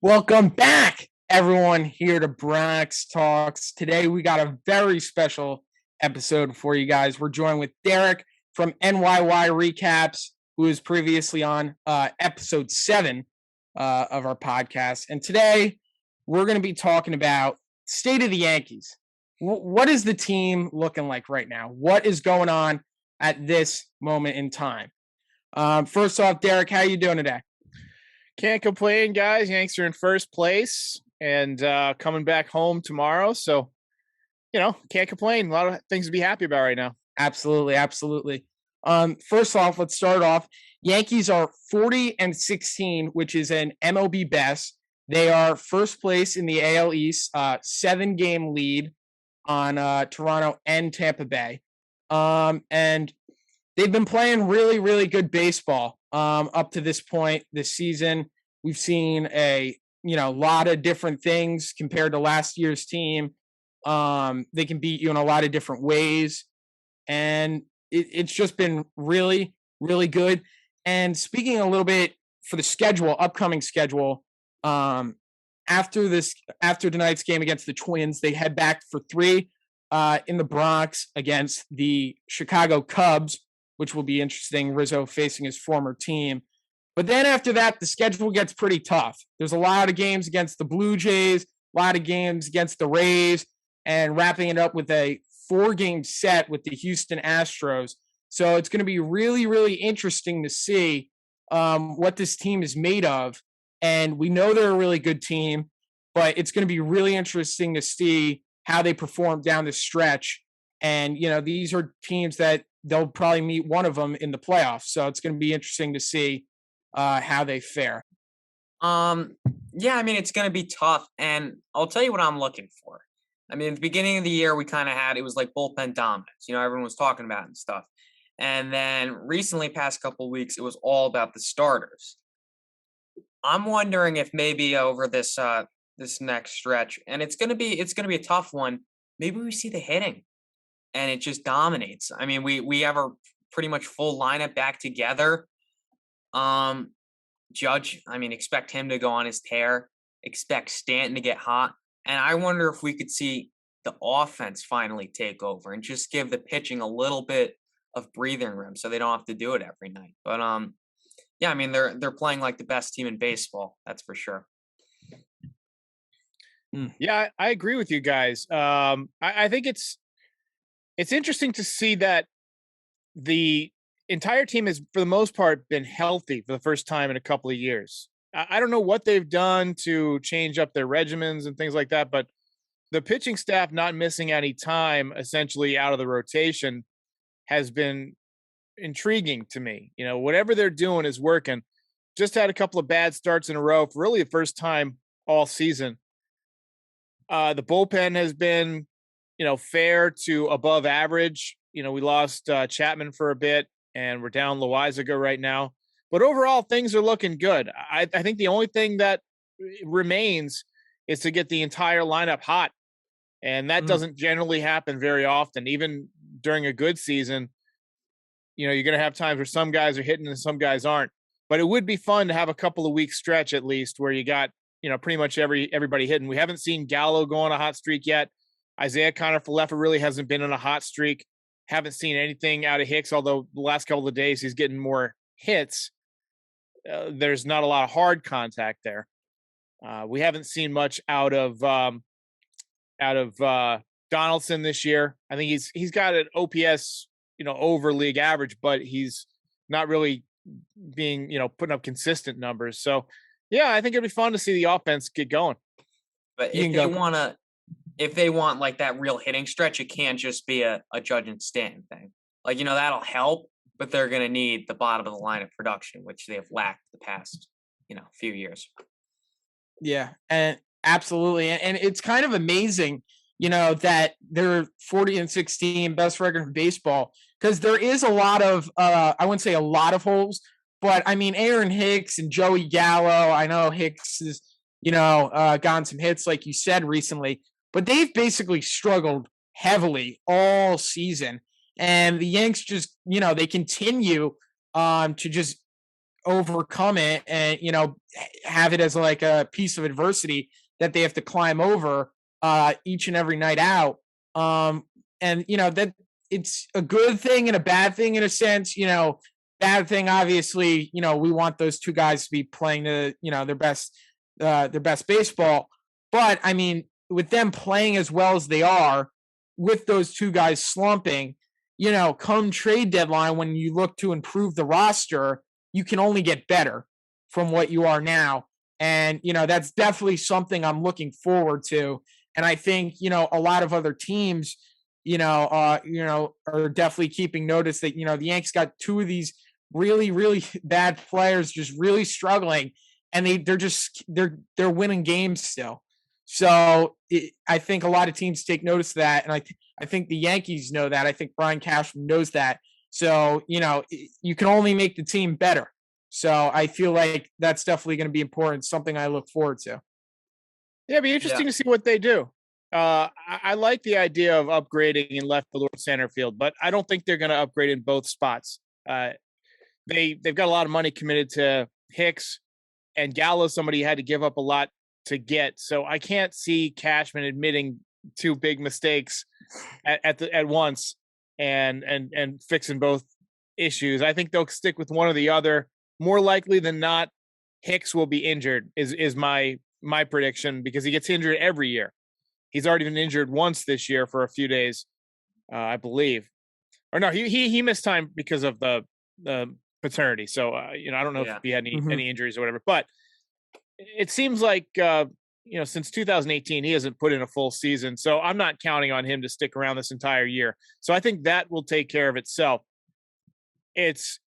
Welcome back, everyone, here to Brax Talks. Today, we got a very special episode for you guys. We're joined with Derek from NYY Recaps, who was previously on episode 7 of our podcast. And today, we're going to be talking about state of the Yankees. What is the team looking like right now? What is going on at this moment in time? First off, Derek, how are you doing today? Can't complain, guys. Yanks are in first place and coming back home tomorrow. So, can't complain. A lot of things to be happy about right now. Absolutely, absolutely. First off, let's start off. Yankees are 40-16, which is an MLB best. They are first place in the AL East, 7-game lead on Toronto and Tampa Bay. And they've been playing really, really good baseball up to this point this season. We've seen a lot of different things compared to last year's team. They can beat you in a lot of different ways, and it's just been really, really good. And speaking a little bit for the upcoming schedule, after tonight's game against the Twins, they head back for 3 in the Bronx against the Chicago Cubs, which will be interesting. Rizzo facing his former team. But then after that, the schedule gets pretty tough. There's a lot of games against the Blue Jays, a lot of games against the Rays, and wrapping it up with a 4-game set with the Houston Astros. So it's going to be really, really interesting to see what this team is made of. And we know they're a really good team, but it's going to be really interesting to see how they perform down the stretch. And, these are teams that they'll probably meet one of them in the playoffs. So it's going to be interesting to see how they fare. It's going to be tough. And I'll tell you what I'm looking for. At the beginning of the year, we kind of it was like bullpen dominance. Everyone was talking about it and stuff. And then recently, past couple of weeks, it was all about the starters. I'm wondering if maybe over this next stretch, and it's gonna be a tough one. Maybe we see the hitting, and it just dominates. We have a pretty much full lineup back together. Judge, expect him to go on his tear. Expect Stanton to get hot, and I wonder if we could see the offense finally take over and just give the pitching a little bit of breathing room, so they don't have to do it every night. But they're playing like the best team in baseball. That's for sure. Yeah, I agree with you guys. I think it's interesting to see that the entire team has, for the most part, been healthy for the first time in a couple of years. I don't know what they've done to change up their regimens and things like that, but the pitching staff not missing any time essentially out of the rotation has been intriguing to me. Whatever they're doing is working. Just had a couple of bad starts in a row for really the first time all season. The bullpen has been, fair to above average. We lost Chapman for a bit, and we're down Loizaga right now. But overall, things are looking good. I think the only thing that remains is to get the entire lineup hot. And that doesn't generally happen very often. Even during a good season, you're going to have times where some guys are hitting and some guys aren't. But it would be fun to have a couple of weeks stretch at least where you got, pretty much everybody hitting. We haven't seen Gallo go on a hot streak yet. Isaiah Kiner-Falefa really hasn't been on a hot streak. Haven't seen anything out of Hicks, although the last couple of days he's getting more hits. There's not a lot of hard contact there. We haven't seen much out of Donaldson this year. I think he's got an OPS, over league average, but he's not really being, putting up consistent numbers. So, yeah, I think it'd be fun to see the offense get going. But if they want like that real hitting stretch, it can't just be a Judge and Stanton thing. That'll help, but they're going to need the bottom of the lineup production, which they have lacked the past, few years. Yeah, and absolutely. And it's kind of amazing, that they're 40-16, best record in baseball, because there is a lot of, I wouldn't say a lot of holes, but Aaron Hicks and Joey Gallo, I know Hicks has, gotten some hits, like you said, recently, but they've basically struggled heavily all season. And the Yanks just, they continue to just overcome it and, have it as like a piece of adversity that they have to climb over each and every night out. And, that it's a good thing and a bad thing in a sense. Bad thing, obviously, we want those two guys to be playing their best baseball. But I mean, with them playing as well as they are, with those two guys slumping, come trade deadline, when you look to improve the roster, you can only get better from what you are now. And, that's definitely something I'm looking forward to. And I think, a lot of other teams, are definitely keeping notice that, the Yankees got two of these really, really bad players just really struggling, and they're winning games still. So I think a lot of teams take notice of that. And I think the Yankees know that. I think Brian Cashman knows that. So, you can only make the team better. So I feel like that's definitely going to be important, something I look forward to. Yeah, it'd be interesting to see what they do. I like the idea of upgrading in left field or center field, but I don't think they're going to upgrade in both spots. They've got a lot of money committed to Hicks, and Gallo, somebody had to give up a lot to get. So I can't see Cashman admitting two big mistakes at once and fixing both issues. I think they'll stick with one or the other. More likely than not, Hicks will be injured is my prediction, because he gets injured every year. He's already been injured once this year for a few days, I believe. Or no, he missed time because of the paternity. So I don't know if he had any injuries or whatever. But it seems like since 2018 he hasn't put in a full season. So I'm not counting on him to stick around this entire year. So I think that will take care of itself. It's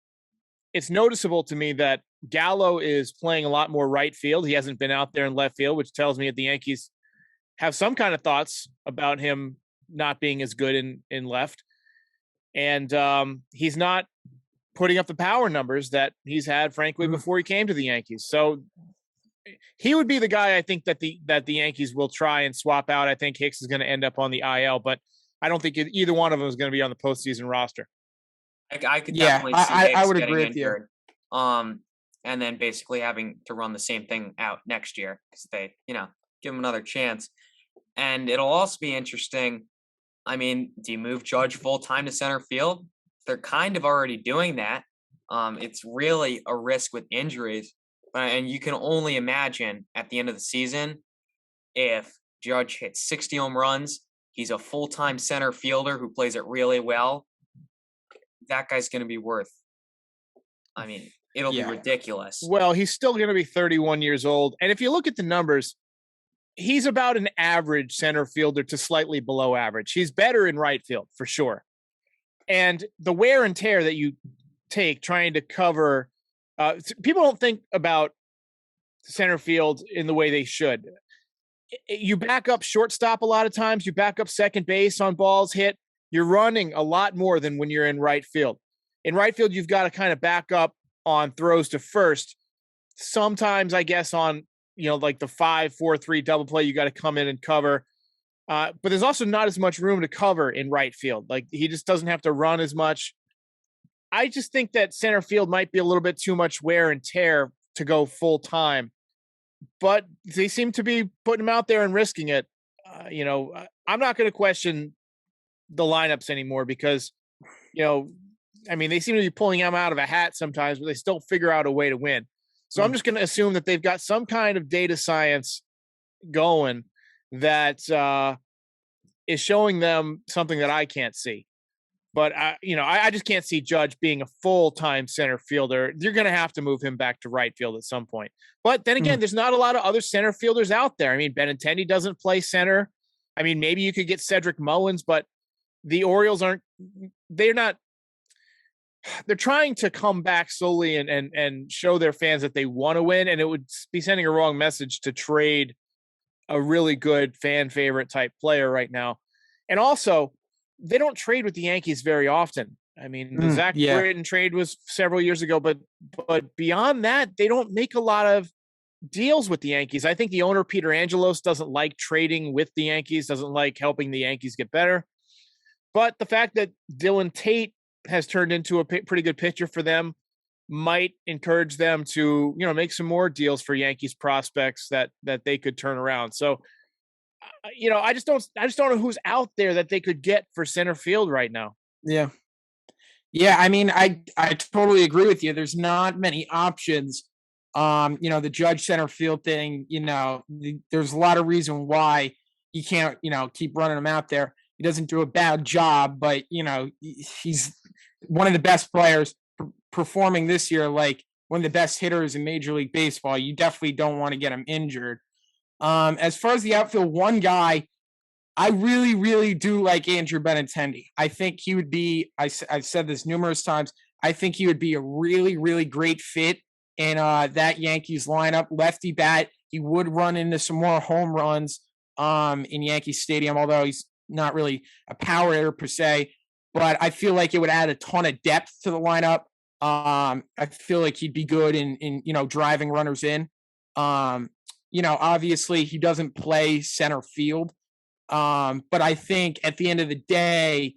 noticeable to me that Gallo is playing a lot more right field. He hasn't been out there in left field, which tells me that the Yankees have some kind of thoughts about him not being as good in left. And he's not putting up the power numbers that he's had, frankly, before he came to the Yankees. So he would be the guy I think that the Yankees will try and swap out. I think Hicks is going to end up on the IL, but I don't think either one of them is going to be on the postseason roster. I could definitely see Hicks I would getting agree with injured. And then basically having to run the same thing out next year because they, give him another chance. And it'll also be interesting. I mean, do you move Judge full time to center field? They're kind of already doing that. It's really a risk with injuries. And you can only imagine at the end of the season, if Judge hits 60 home runs, he's a full-time center fielder who plays it really well. That guy's going to be worth, it'll be ridiculous. Well, he's still going to be 31 years old. And if you look at the numbers, he's about an average center fielder to slightly below average. He's better in right field for sure. And the wear and tear that you take trying to cover, people don't think about center field in the way they should. You back up shortstop a lot of times. You back up second base on balls hit. You're running a lot more than when you're in right field. In right field, you've got to kind of back up on throws to first. Sometimes, I guess, on like the 5-4-3 double play, you got to come in and cover. But there's also not as much room to cover in right field. Like, he just doesn't have to run as much. I just think that center field might be a little bit too much wear and tear to go full time. But they seem to be putting him out there and risking it. I'm not going to question the lineups anymore because, they seem to be pulling him out of a hat sometimes, but they still figure out a way to win. So I'm just going to assume that they've got some kind of data science going that is showing them something that I can't see. But I just can't see Judge being a full-time center fielder. You're going to have to move him back to right field at some point. But then again, there's not a lot of other center fielders out there. I mean, Benintendi doesn't play center. I mean, maybe you could get Cedric Mullins, but the Orioles they're trying to come back slowly and show their fans that they want to win. And it would be sending a wrong message to trade a really good fan favorite type player right now. And also, they don't trade with the Yankees very often. I mean, the Zach Britton trade was several years ago, but beyond that, they don't make a lot of deals with the Yankees. I think the owner, Peter Angelos, doesn't like trading with the Yankees, doesn't like helping the Yankees get better. But the fact that Dylan Tate has turned into a pretty good pitcher for them, might encourage them to, make some more deals for Yankees prospects that they could turn around. So, I just don't know who's out there that they could get for center field right now. Yeah. Yeah, I mean, I totally agree with you. There's not many options. The Judge center field thing, there's a lot of reason why you can't, keep running him out there. He doesn't do a bad job, but he's one of the best players performing this year, like one of the best hitters in Major League Baseball. You definitely don't want to get him injured. As far as the outfield, one guy I really, really do like Andrew Benintendi. I think he would be, I've said this numerous times, I think he would be a really, really great fit in that Yankees lineup. Lefty bat, he would run into some more home runs in Yankee Stadium, although he's not really a power hitter per se. But I feel like it would add a ton of depth to the lineup. I feel like he'd be good in driving runners in. Obviously he doesn't play center field. But I think at the end of the day,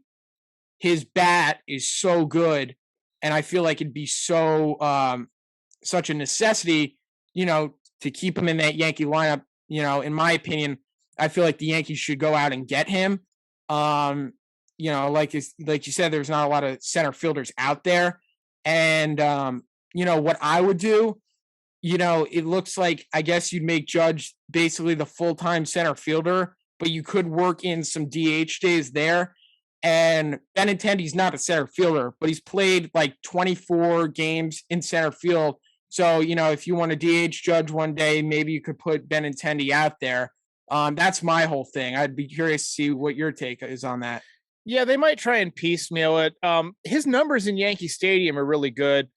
his bat is so good, and I feel like it'd be so such a necessity, to keep him in that Yankee lineup. In my opinion, I feel like the Yankees should go out and get him. Like you said, there's not a lot of center fielders out there, and what I would do. It looks like I guess you'd make Judge basically the full-time center fielder, but you could work in some DH days there. And Benintendi's not a center fielder, but he's played like 24 games in center field. So, if you want to DH Judge one day, maybe you could put Benintendi out there. That's my whole thing. I'd be curious to see what your take is on that. Yeah, they might try and piecemeal it. His numbers in Yankee Stadium are really good.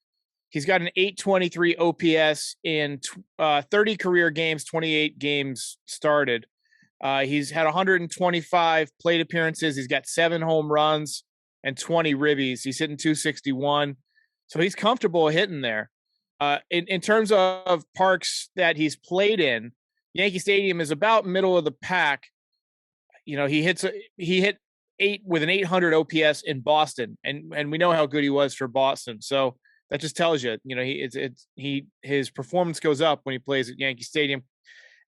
He's got an 823 OPS in 30 career games, 28 games started. He's had 125 plate appearances. He's got 7 home runs and 20 ribbies. He's hitting 261. So he's comfortable hitting there. In terms of parks that he's played in, Yankee Stadium is about middle of the pack. He hit 8 with an 800 OPS in Boston, and we know how good he was for Boston. So that just tells you, his performance goes up when he plays at Yankee Stadium.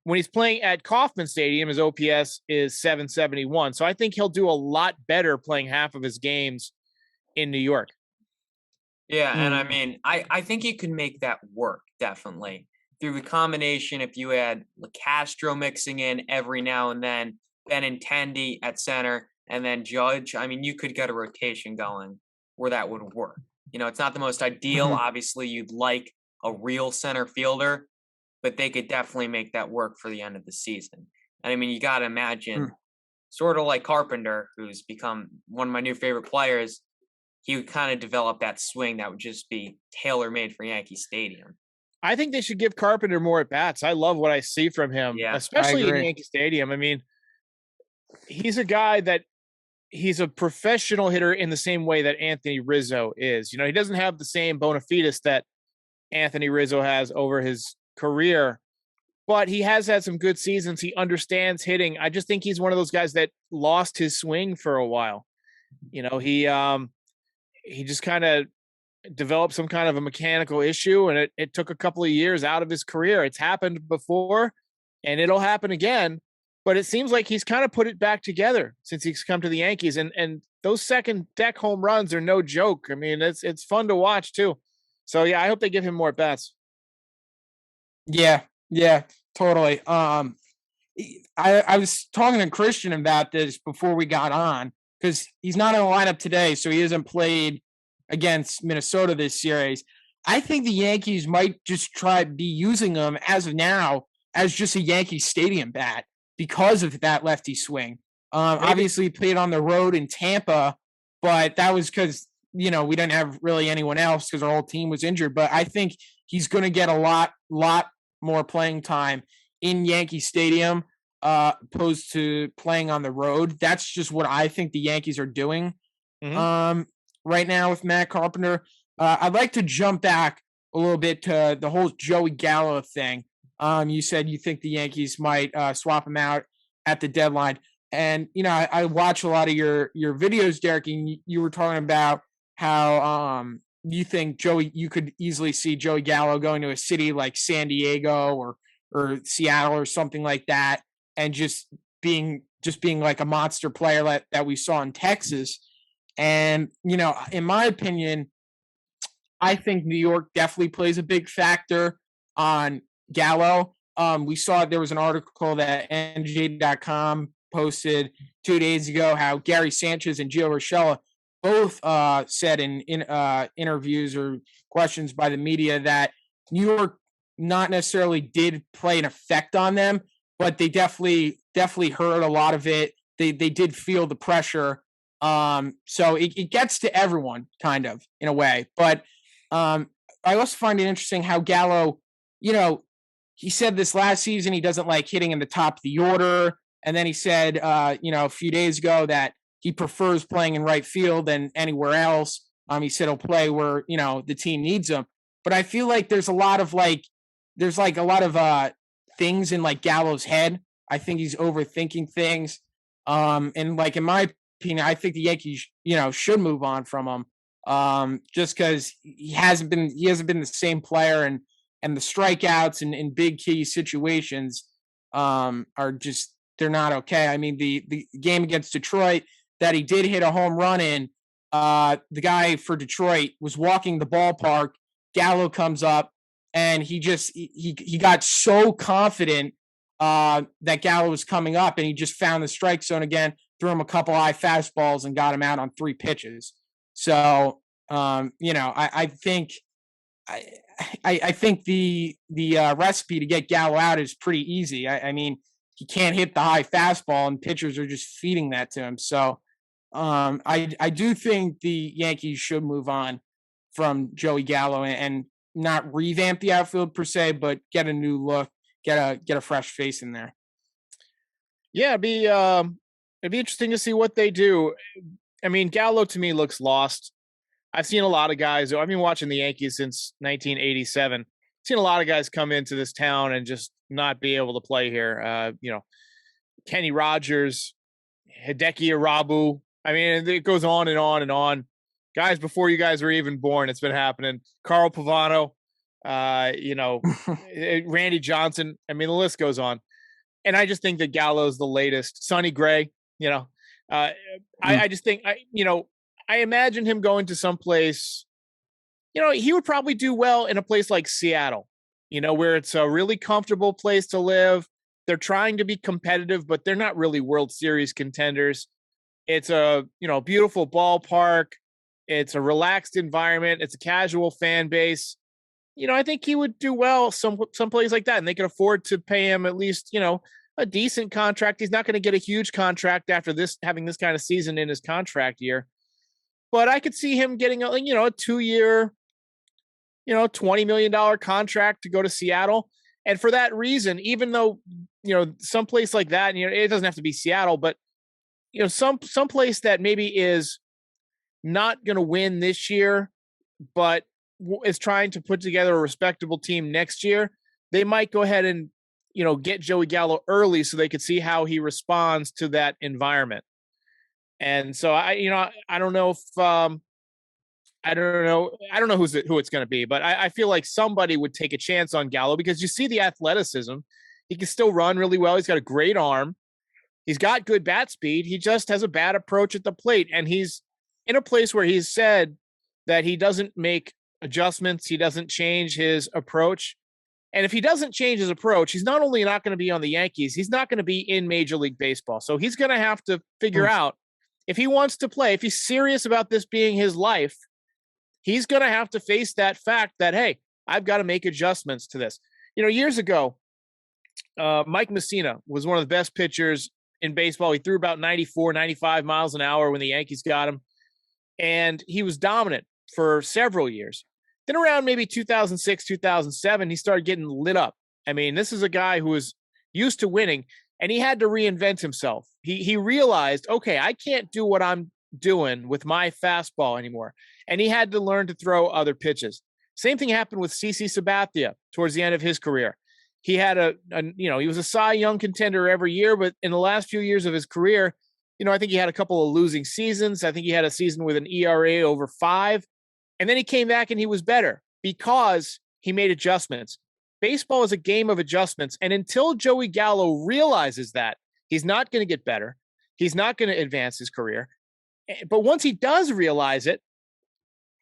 When he's playing at Kauffman Stadium, his OPS is 771. So I think he'll do a lot better playing half of his games in New York. Yeah, and I mean, I think you can make that work, definitely. Through the combination, if you had Castro mixing in every now and then, Benintendi at center, and then Judge, I mean, you could get a rotation going where that would work. It's not the most ideal. Obviously, you'd like a real center fielder, but they could definitely make that work for the end of the season. And I mean, you got to imagine, sort of like Carpenter, who's become one of my new favorite players, he would kind of develop that swing that would just be tailor-made for Yankee Stadium. I think they should give Carpenter more at-bats. I love what I see from him, especially in Yankee Stadium. I mean, he's a guy that he's a professional hitter in the same way that Anthony Rizzo is. He doesn't have the same bona fides that Anthony Rizzo has over his career, but he has had some good seasons. He understands hitting. I just think he's one of those guys that lost his swing for a while. He just kind of developed some kind of a mechanical issue, and it took a couple of years out of his career. It's happened before, and it'll happen again. But it seems like he's kind of put it back together since he's come to the Yankees. And those second deck home runs are no joke. I mean, it's fun to watch too. So yeah, I hope they give him more bats. Yeah, totally. I was talking to Christian about this before we got on, because he's not in the lineup today, so he hasn't played against Minnesota this series. I think the Yankees might just be using him as of now as just a Yankee Stadium bat, because of that lefty swing. Obviously he played on the road in Tampa, but that was because, we didn't have really anyone else because our whole team was injured. But I think he's going to get a lot more playing time in Yankee Stadium opposed to playing on the road. That's just what I think the Yankees are doing right now with Matt Carpenter. I'd like to jump back a little bit to the whole Joey Gallo thing. You said you think the Yankees might swap him out at the deadline. And, I watch a lot of your videos, Derek, and you were talking about how you think you could easily see Joey Gallo going to a city like San Diego or Seattle or something like that, and just being like a monster player that we saw in Texas. And in my opinion, I think New York definitely plays a big factor on Gallo. We saw there was an article that NJ.com posted 2 days ago how Gary Sanchez and Gio Urshela both said in interviews or questions by the media that New York not necessarily did play an effect on them, but they definitely heard a lot of it. They did feel the pressure. So it gets to everyone kind of in a way. But I also find it interesting how Gallo, he said this last season he doesn't like hitting in the top of the order. And then he said, a few days ago that he prefers playing in right field than anywhere else. He said he'll play where, the team needs him. But I feel like there's a lot of things in like Gallo's head. I think he's overthinking things. And like, in my opinion, I think the Yankees, should move on from him. Just because he hasn't been the same player, and the strikeouts in big key situations are just, they're not okay. I mean, the game against Detroit that he did hit a home run in, the guy for Detroit was walking the ballpark. Gallo comes up and he got so confident that Gallo was coming up, and he just found the strike zone again, threw him a couple high fastballs and got him out on 3 pitches. So, I think I think the recipe to get Gallo out is pretty easy. I mean, he can't hit the high fastball, and pitchers are just feeding that to him. So, I do think the Yankees should move on from Joey Gallo and not revamp the outfield per se, but get a new look, get a fresh face in there. Yeah, it'd be interesting to see what they do. I mean, Gallo to me looks lost. I've seen a lot of guys. I've been watching the Yankees since 1987. Seen a lot of guys come into this town and just not be able to play here. Kenny Rogers, Hideki Irabu. I mean, it goes on and on and on. Guys, before you guys were even born, it's been happening. Carl Pavano, Randy Johnson. I mean, the list goes on. And I just think that Gallo's the latest. Sonny Gray, I just think, I imagine him going to some place, he would probably do well in a place like Seattle, where it's a really comfortable place to live. They're trying to be competitive, but they're not really World Series contenders. It's a, beautiful ballpark. It's a relaxed environment. It's a casual fan base. I think he would do well someplace like that, and they could afford to pay him at least, a decent contract. He's not going to get a huge contract after having this kind of season in his contract year. But I could see him getting a 2-year, $20 million contract to go to Seattle. And for that reason, even though, someplace like that, it doesn't have to be Seattle, but, someplace that maybe is not going to win this year, but is trying to put together a respectable team next year, they might go ahead and, get Joey Gallo early so they could see how he responds to that environment. And so I don't know if I don't know who it's going to be, but I feel like somebody would take a chance on Gallo because you see the athleticism. He can still run really well. He's got a great arm. He's got good bat speed. He just has a bad approach at the plate, and he's in a place where he's said that he doesn't make adjustments. He doesn't change his approach. And if he doesn't change his approach, he's not only not going to be on the Yankees, he's not going to be in Major League Baseball. So he's going to have to figure out if he wants to play, if he's serious about this being his life, he's going to have to face that fact that, hey, I've got to make adjustments to this. Years ago, Mike Messina was one of the best pitchers in baseball. He threw about 94, 95 miles an hour when the Yankees got him. And he was dominant for several years. Then around maybe 2006, 2007, he started getting lit up. I mean, this is a guy who was used to winning, and he had to reinvent himself. He realized, okay, I can't do what I'm doing with my fastball anymore. And he had to learn to throw other pitches. Same thing happened with CC Sabathia towards the end of his career. He had he was a Cy Young contender every year, but in the last few years of his career, I think he had a couple of losing seasons. I think he had a season with an ERA over 5. And then he came back and he was better because he made adjustments. Baseball is a game of adjustments. And until Joey Gallo realizes that, he's not going to get better. He's not going to advance his career. But once he does realize it,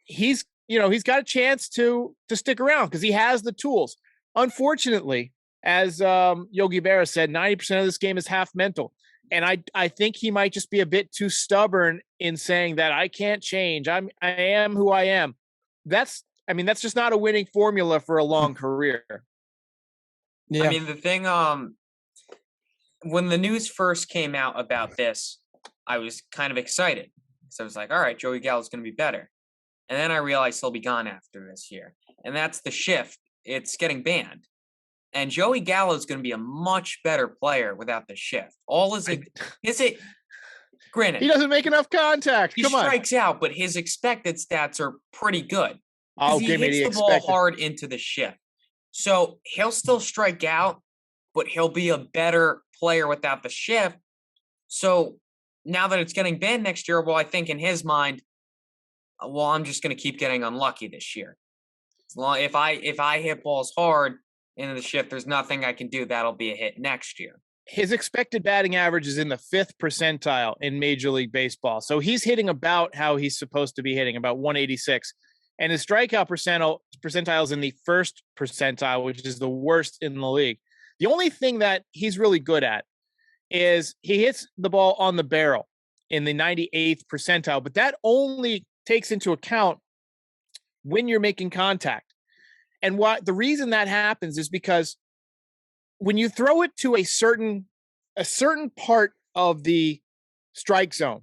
he's got a chance to stick around because he has the tools. Unfortunately, as Yogi Berra said, 90% of this game is half mental. And I think he might just be a bit too stubborn in saying that I can't change. I am who I am. That's just not a winning formula for a long career. Yeah. I mean, the thing, when the news first came out about this, I was kind of excited. So I was like, all right, Joey Gallo's going to be better. And then I realized he'll be gone after this year. And that's the shift. It's getting banned. And Joey Gallo is going to be a much better player without the shift. Granted, he doesn't make enough contact. He strikes out, but his expected stats are pretty good. Oh, he hits the ball hard into the shift. So he'll still strike out, but he'll be a better player without the shift. So now that it's getting banned next year, well, I think in his mind, well, I'm just going to keep getting unlucky this year. If I hit balls hard into the shift, there's nothing I can do. That'll be a hit next year. His expected batting average is in the 5th percentile in Major League Baseball. So he's hitting about how he's supposed to be hitting, about 186. And his strikeout percentile is in the 1st percentile, which is the worst in the league. The only thing that he's really good at is he hits the ball on the barrel in the 98th percentile, but that only takes into account when you're making contact. And the reason that happens is because when you throw it to a certain part of the strike zone,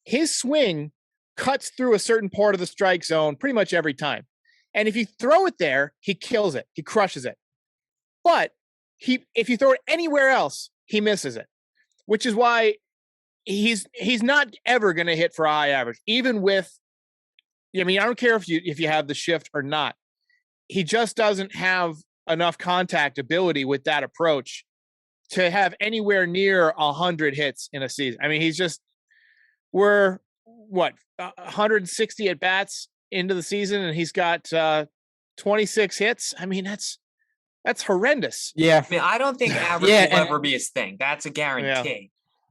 his swing cuts through a certain part of the strike zone pretty much every time. And if you throw it there, he kills it. He crushes it. But if you throw it anywhere else, he misses it, which is why he's not ever going to hit for a high average, even with, I don't care if you have the shift or not. He just doesn't have enough contact ability with that approach to have anywhere near 100 hits in a season. We're 160 at bats into the season, and he's got 26 hits. That's horrendous. Yeah. I don't think average will ever be his thing. That's a guarantee. Yeah.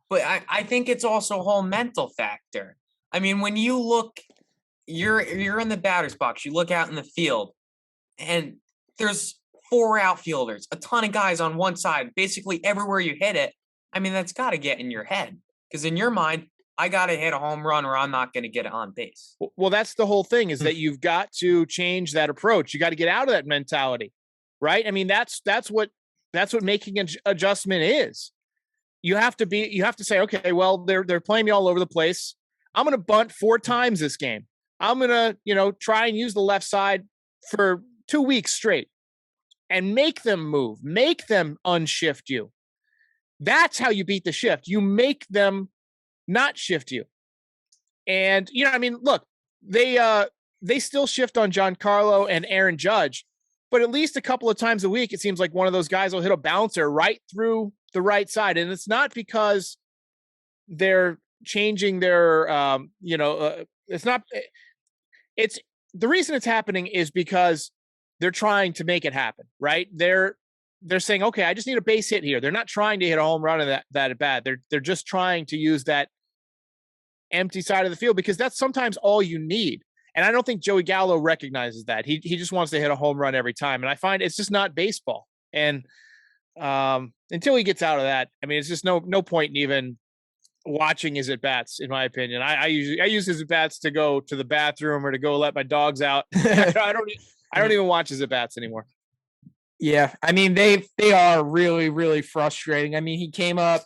But I think it's also a whole mental factor. When you look, you're in the batter's box, you look out in the field, and there's 4 outfielders, a ton of guys on one side, basically everywhere you hit it. That's got to get in your head, because in your mind, I got to hit a home run or I'm not going to get it on base. Well, that's the whole thing, is that you've got to change that approach. You got to get out of that mentality, right? That's what making an adjustment is. You have to say, okay, well, they're playing me all over the place. I'm going to bunt 4 times this game. I'm going to, try and use the left side for 2 weeks straight and make them move, make them unshift you. That's how you beat the shift. You make them not shift you. And, look, they still shift on Giancarlo and Aaron Judge, but at least a couple of times a week, it seems like one of those guys will hit a bouncer right through the right side. And it's not because they're changing their, it's the reason it's happening is because they're trying to make it happen, right? They're saying, okay, I just need a base hit here. They're not trying to hit a home run of that at bat. They're just trying to use that empty side of the field, because that's sometimes all you need. And I don't think Joey Gallo recognizes that. He just wants to hit a home run every time. And I find it's just not baseball. And until he gets out of that, it's just no point in even watching his at bats, in my opinion. I use his at bats to go to the bathroom or to go let my dogs out. I don't even watch his at bats anymore. Yeah, they are really, really frustrating. He came up,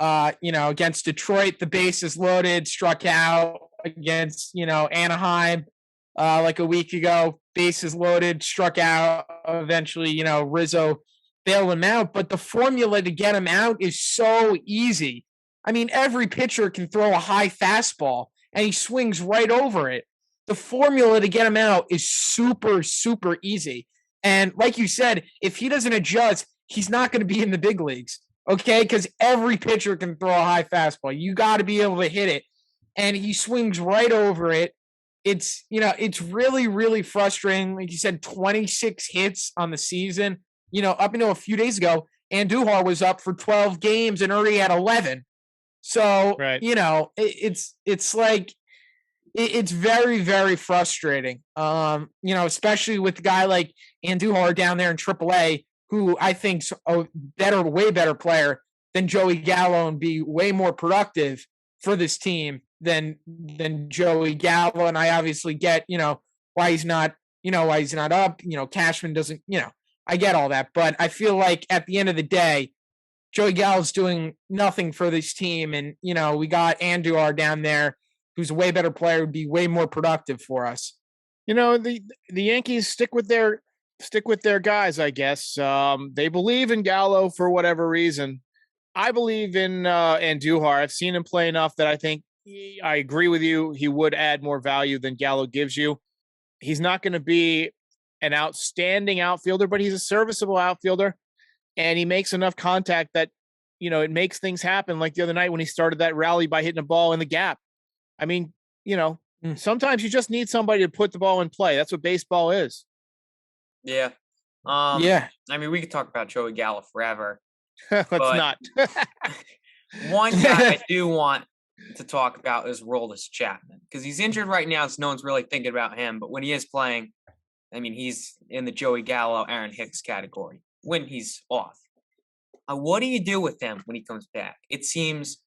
against Detroit, the bases loaded, struck out against, Anaheim, like a week ago, bases loaded, struck out. Eventually, Rizzo bailed him out. But the formula to get him out is so easy. Every pitcher can throw a high fastball and he swings right over it. The formula to get him out is super, super easy. And like you said, if he doesn't adjust, he's not going to be in the big leagues, okay? Because every pitcher can throw a high fastball. You got to be able to hit it. And he swings right over it. it's, it's really, really frustrating. Like you said, 26 hits on the season. Up until a few days ago, Andujar was up for 12 games and already had 11. So, Right. It's like, it's very, very frustrating. Especially with a guy like Andujar down there in AAA, who I think's a way better player than Joey Gallo and be way more productive for this team than Joey Gallo. And I obviously get, why he's not up. Cashman doesn't, I get all that. But I feel like at the end of the day, Joey Gallo's doing nothing for this team. And, we got Andujar down there, who's a way better player, would be way more productive for us. The Yankees stick with their guys, I guess. They believe in Gallo for whatever reason. I believe in Andujar. I've seen him play enough that I think I agree with you. He would add more value than Gallo gives you. He's not going to be an outstanding outfielder, but he's a serviceable outfielder, and he makes enough contact that, it makes things happen. Like the other night when he started that rally by hitting a ball in the gap. I mean, sometimes you just need somebody to put the ball in play. That's what baseball is. Yeah. Yeah. I mean, we could talk about Joey Gallo forever. Let's not. One guy I do want to talk about is Aroldis Chapman, because he's injured right now, so no one's really thinking about him. But when he is playing, I mean, he's in the Joey Gallo, Aaron Hicks category when he's off. What do you do with him when he comes back? It seems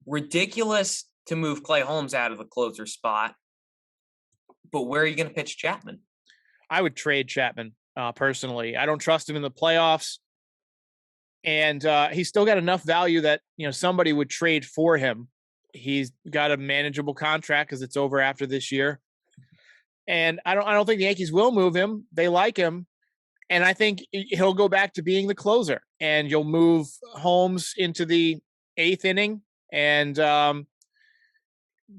ridiculous to move Clay Holmes out of the closer spot, but where are you going to pitch Chapman? I would trade Chapman personally. I don't trust him in the playoffs, and he's still got enough value that somebody would trade for him. He's got a manageable contract because it's over after this year, and I don't think the Yankees will move him. They like him, and I think he'll go back to being the closer. And you'll move Holmes into the 8th inning, and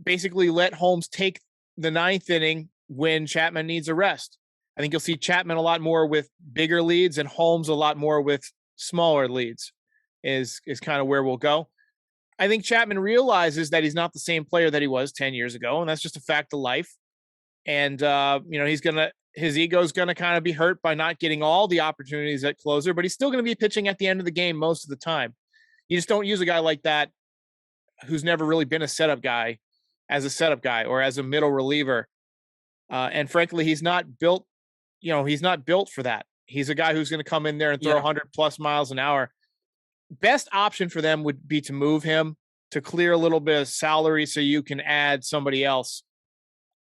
basically let Holmes take the 9th inning when Chapman needs a rest. I think you'll see Chapman a lot more with bigger leads and Holmes a lot more with smaller leads is kind of where we'll go. I think Chapman realizes that he's not the same player that he was 10 years ago, and that's just a fact of life. And, his ego is going to kind of be hurt by not getting all the opportunities at closer, but he's still going to be pitching at the end of the game most of the time. You just don't use a guy like that who's never really been a setup guy as a setup guy or as a middle reliever. And frankly, he's not built for that. He's a guy who's going to come in there and throw 100 plus miles an hour. Best option for them would be to move him to clear a little bit of salary so you can add somebody else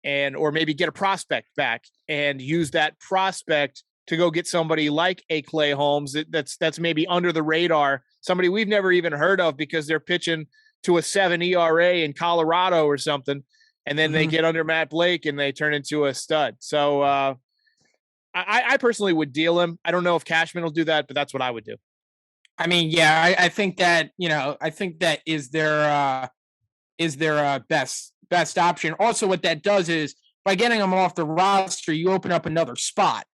or maybe get a prospect back and use that prospect to go get somebody like a Clay Holmes that's maybe under the radar, somebody we've never even heard of because they're pitching to a 7 ERA in Colorado or something. And then they get under Matt Blake and they turn into a stud. So I personally would deal him. I don't know if Cashman will do that, but that's what I would do. I mean, yeah, I think that, I think that is their best option. Also, what that does is by getting them off the roster, you open up another spot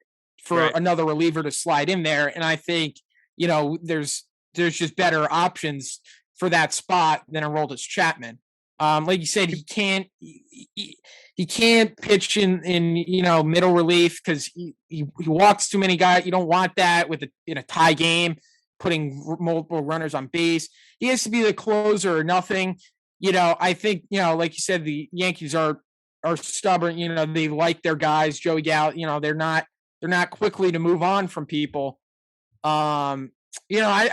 for another reliever to slide in there. And I think, there's just better options for that spot than Aroldis Chapman. Like you said, he can't pitch in middle relief because he walks too many guys. You don't want that in a tie game, putting multiple runners on base. He has to be the closer or nothing. I think, like you said, the Yankees are stubborn. They like their guys. Joey Gallo, they're not quickly to move on from people. I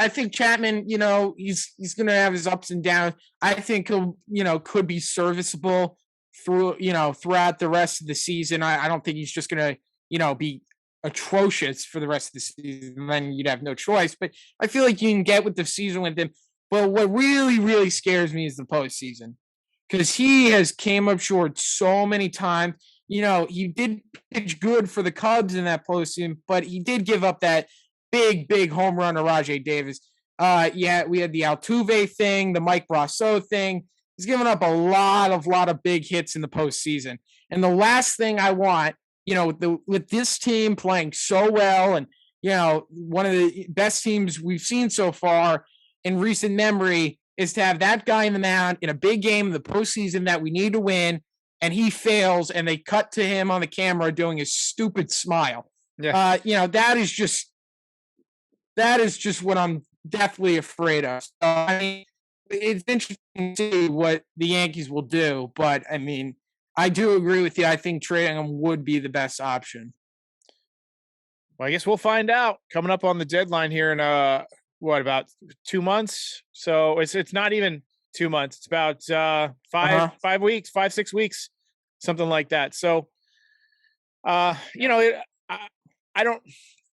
think Chapman, he's going to have his ups and downs. I think he'll, could be serviceable throughout the rest of the season. I don't think he's just going to, be atrocious for the rest of the season. Then you'd have no choice. But I feel like you can get with the season with him. But what really, really scares me is the postseason, because he has came up short so many times. He did pitch good for the Cubs in that postseason, but he did give up that big home run to Rajai Davis. We had the Altuve thing, the Mike Brasso thing. He's given up a lot of big hits in the postseason. And the last thing I want, with this team playing so well, and one of the best teams we've seen so far in recent memory, is to have that guy in the mound in a big game in the postseason that we need to win, and he fails, and they cut to him on the camera doing his stupid smile. Yeah. That is just what I'm definitely afraid of. So, I mean, it's interesting to see what the Yankees will do, but I mean, I do agree with you. I think trading him would be the best option. Well, I guess we'll find out coming up on the deadline here in about 2 months. So it's not even 2 months. It's about 5 weeks, 6 weeks, something like that. So I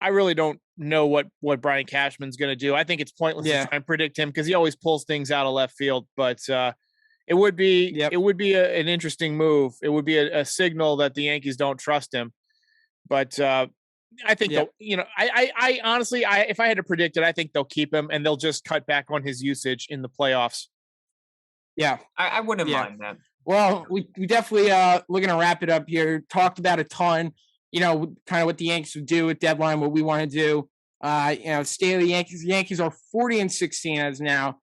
really don't know what Brian Cashman's going to do. I think it's pointless to try and predict him because he always pulls things out of left field. But it would be an interesting move. It would be a signal that the Yankees don't trust him. But I think I honestly, if I had to predict it, I think they'll keep him and they'll just cut back on his usage in the playoffs. Yeah, I wouldn't mind that. Well, we definitely we're gonna wrap it up here. Talked about a ton, kind of what the Yankees would do at deadline, what we want to do. State of the Yankees. The Yankees are 40-16 as now.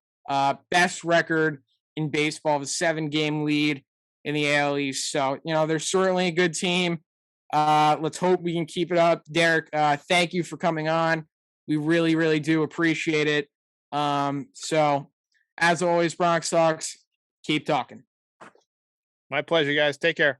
Best record in baseball, the 7-game lead in the AL East. So, they're certainly a good team. Let's hope we can keep it up. Derek, thank you for coming on. We really, really do appreciate it. So as always, Bronx Sox, keep talking. My pleasure, guys. Take care.